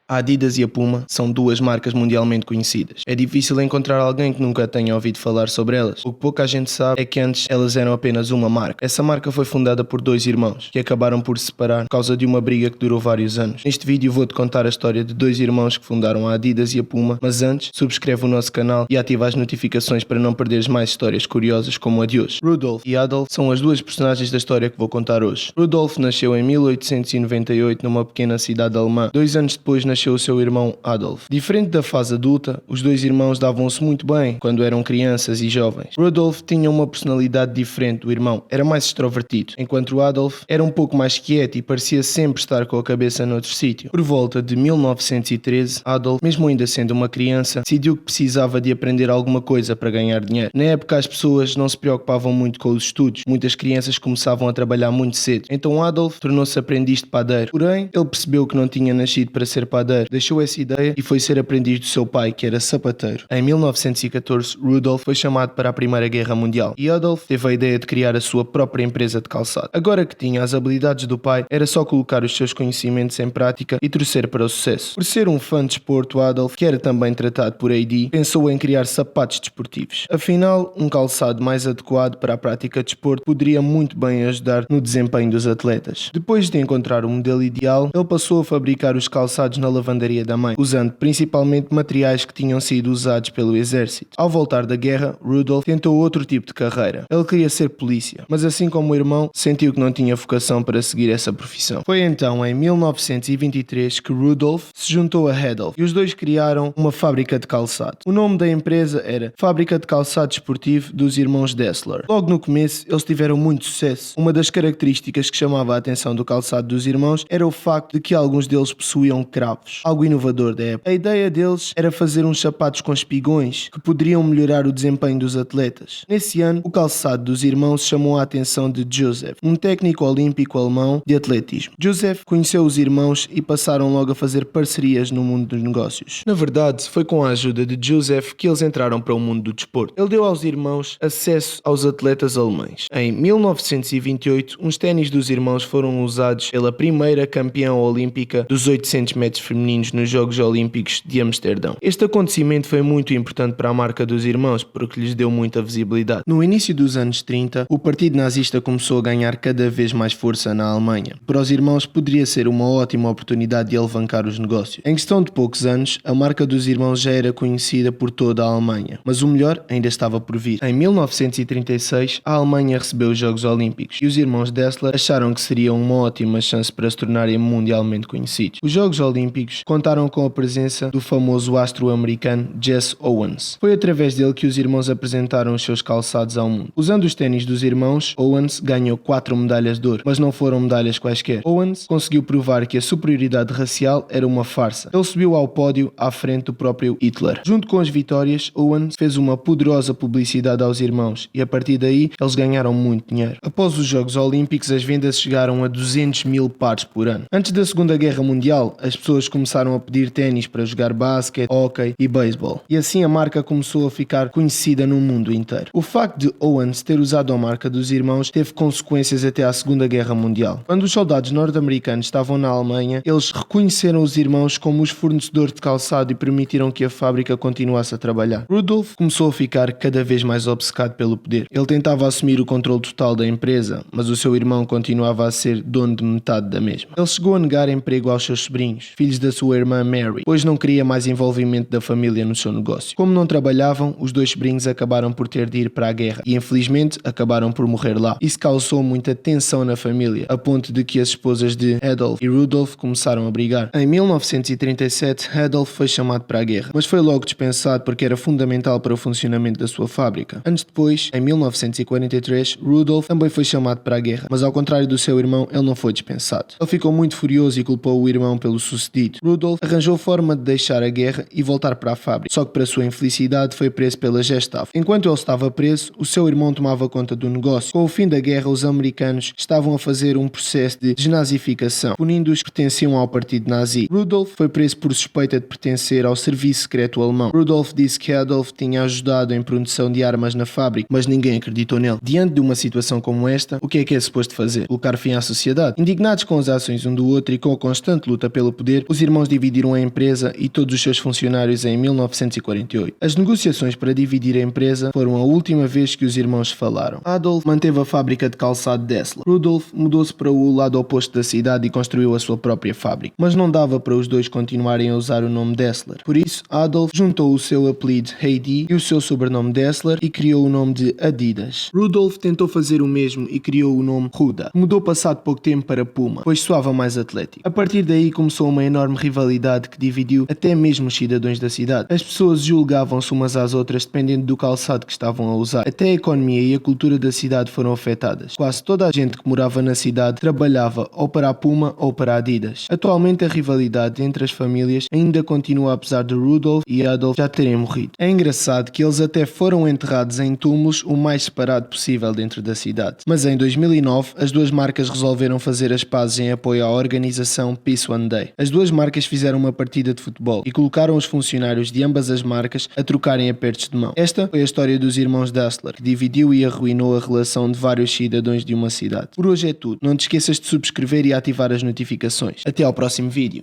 A Adidas e a Puma são duas marcas mundialmente conhecidas. É difícil encontrar alguém que nunca tenha ouvido falar sobre elas. O que pouca gente sabe é que antes elas eram apenas uma marca. Essa marca foi fundada por dois irmãos, que acabaram por se separar por causa de uma briga que durou vários anos. Neste vídeo vou-te contar a história de dois irmãos que fundaram a Adidas e a Puma, mas antes, subscreve o nosso canal e ativa as notificações para não perderes mais histórias curiosas como a de hoje. Rudolf e Adolf são as duas personagens da história que vou contar hoje. Rudolf nasceu em 1898 numa pequena cidade alemã. 2 anos depois nasceu o seu irmão Adolf. Diferente da fase adulta, os dois irmãos davam-se muito bem quando eram crianças e jovens. Rudolf tinha uma personalidade diferente do irmão, era mais extrovertido, enquanto Adolf era um pouco mais quieto e parecia sempre estar com a cabeça noutro sítio. Por volta de 1913, Adolf, mesmo ainda sendo uma criança, decidiu que precisava de aprender alguma coisa para ganhar dinheiro. Na época as pessoas não se preocupavam muito com os estudos, muitas crianças começavam a trabalhar muito cedo, então Adolf tornou-se aprendiz de padeiro. Porém, ele percebeu que não tinha nascido para ser padeiro, deixou essa ideia e foi ser aprendiz do seu pai, que era sapateiro. Em 1914, Rudolf foi chamado para a Primeira Guerra Mundial e Adolf teve a ideia de criar a sua própria empresa de calçado. Agora que tinha as habilidades do pai, era só colocar os seus conhecimentos em prática e torcer para o sucesso. Por ser um fã de desporto, Adolf, que era também tratado por AD, pensou em criar sapatos desportivos. Afinal, um calçado mais adequado para a prática de desporto poderia muito bem ajudar no desempenho dos atletas. Depois de encontrar o modelo ideal, ele passou a fabricar os calçados na lavandaria da mãe, usando principalmente materiais que tinham sido usados pelo exército. Ao voltar da guerra, Rudolf tentou outro tipo de carreira. Ele queria ser polícia, mas assim como o irmão, sentiu que não tinha vocação para seguir essa profissão. Foi então em 1923 que Rudolf se juntou a Adolf e os dois criaram uma fábrica de calçado. O nome da empresa era Fábrica de Calçado Desportivo dos Irmãos Dessler. Logo no começo, eles tiveram muito sucesso. Uma das características que chamava a atenção do calçado dos irmãos era o facto de que alguns deles possuíam cravos, algo inovador da época. A ideia deles era fazer uns sapatos com espigões que poderiam melhorar o desempenho dos atletas. Nesse ano, o calçado dos irmãos chamou a atenção de Joseph, um técnico olímpico alemão de atletismo. Joseph conheceu os irmãos e passaram logo a fazer parcerias no mundo dos negócios. Na verdade, foi com a ajuda de Joseph que eles entraram para o mundo do desporto. Ele deu aos irmãos acesso aos atletas alemães. Em 1928, uns ténis dos irmãos foram usados pela primeira campeã olímpica dos 800 metros femininos nos Jogos Olímpicos de Amsterdão. Este acontecimento foi muito importante para a marca dos irmãos porque lhes deu muita visibilidade. No início dos anos 30, o partido nazista começou a ganhar cada vez mais força na Alemanha. Para os irmãos poderia ser uma ótima oportunidade de alavancar os negócios. Em questão de poucos anos, a marca dos irmãos já era conhecida por toda a Alemanha, mas o melhor ainda estava por vir. Em 1936, a Alemanha recebeu os Jogos Olímpicos e os irmãos Dessler acharam que seria uma ótima chance para se tornarem mundialmente conhecidos. Os Jogos Olímpicos contaram com a presença do famoso astro americano Jesse Owens. Foi através dele que os irmãos apresentaram os seus calçados ao mundo. Usando os ténis dos irmãos, Owens ganhou 4 medalhas de ouro, mas não foram medalhas quaisquer. Owens conseguiu provar que a superioridade racial era uma farsa. Ele subiu ao pódio à frente do próprio Hitler. Junto com as vitórias, Owens fez uma poderosa publicidade aos irmãos e a partir daí eles ganharam muito dinheiro. Após os Jogos Olímpicos, as vendas chegaram a 200 mil pares por ano. Antes da Segunda Guerra Mundial, as pessoas começaram a pedir ténis para jogar basquete, hóquei e beisebol. E assim a marca começou a ficar conhecida no mundo inteiro. O facto de Owens ter usado a marca dos irmãos teve consequências até à Segunda Guerra Mundial. Quando os soldados norte-americanos estavam na Alemanha, eles reconheceram os irmãos como os fornecedores de calçado e permitiram que a fábrica continuasse a trabalhar. Rudolf começou a ficar cada vez mais obcecado pelo poder. Ele tentava assumir o controle total da empresa, mas o seu irmão continuava a ser dono de metade da mesma. Ele chegou a negar emprego aos seus sobrinhos, filhos da sua irmã Mary, pois não queria mais envolvimento da família no seu negócio. Como não trabalhavam, os dois sobrinhos acabaram por ter de ir para a guerra e infelizmente acabaram por morrer lá. Isso causou muita tensão na família, a ponto de que as esposas de Adolf e Rudolf começaram a brigar. Em 1937, Adolf foi chamado para a guerra, mas foi logo dispensado porque era fundamental para o funcionamento da sua fábrica. Anos depois, em 1943, Rudolf também foi chamado para a guerra, mas ao contrário do seu irmão, ele não foi dispensado. Ele ficou muito furioso e culpou o irmão pelo sucedido. Rudolf arranjou forma de deixar a guerra e voltar para a fábrica, só que para sua infelicidade foi preso pela Gestapo. Enquanto ele estava preso, o seu irmão tomava conta do negócio. Com o fim da guerra, os americanos estavam a fazer um processo de desnazificação, punindo os que pertenciam ao partido nazi. Rudolf foi preso por suspeita de pertencer ao serviço secreto alemão. Rudolf disse que Adolf tinha ajudado em produção de armas na fábrica, mas ninguém acreditou nele. Diante de uma situação como esta, o que é suposto fazer? Colocar fim à sociedade? Indignados com as ações um do outro e com a constante luta pelo poder, Os irmãos dividiram a empresa e todos os seus funcionários em 1948. As negociações para dividir a empresa foram a última vez que os irmãos falaram. Adolf manteve a fábrica de calçado Dessler. Rudolf mudou-se para o lado oposto da cidade e construiu a sua própria fábrica. Mas não dava para os dois continuarem a usar o nome Dessler. Por isso, Adolf juntou o seu apelido Heidi e o seu sobrenome Dessler e criou o nome de Adidas. Rudolf tentou fazer o mesmo e criou o nome Huda, que mudou passado pouco tempo para Puma, pois soava mais atlético. A partir daí começou uma enorme rivalidade que dividiu até mesmo os cidadãos da cidade. As pessoas julgavam-se umas às outras dependendo do calçado que estavam a usar. Até a economia e a cultura da cidade foram afetadas. Quase toda a gente que morava na cidade trabalhava ou para a Puma ou para a Adidas. Atualmente a rivalidade entre as famílias ainda continua apesar de Rudolf e Adolf já terem morrido. É engraçado que eles até foram enterrados em túmulos o mais separado possível dentro da cidade. Mas em 2009 as duas marcas resolveram fazer as pazes em apoio à organização Peace One Day. As duas marcas fizeram uma partida de futebol e colocaram os funcionários de ambas as marcas a trocarem apertos de mão. Esta foi a história dos irmãos Dessler, que dividiu e arruinou a relação de vários cidadãos de uma cidade. Por hoje é tudo. Não te esqueças de subscrever e ativar as notificações. Até ao próximo vídeo.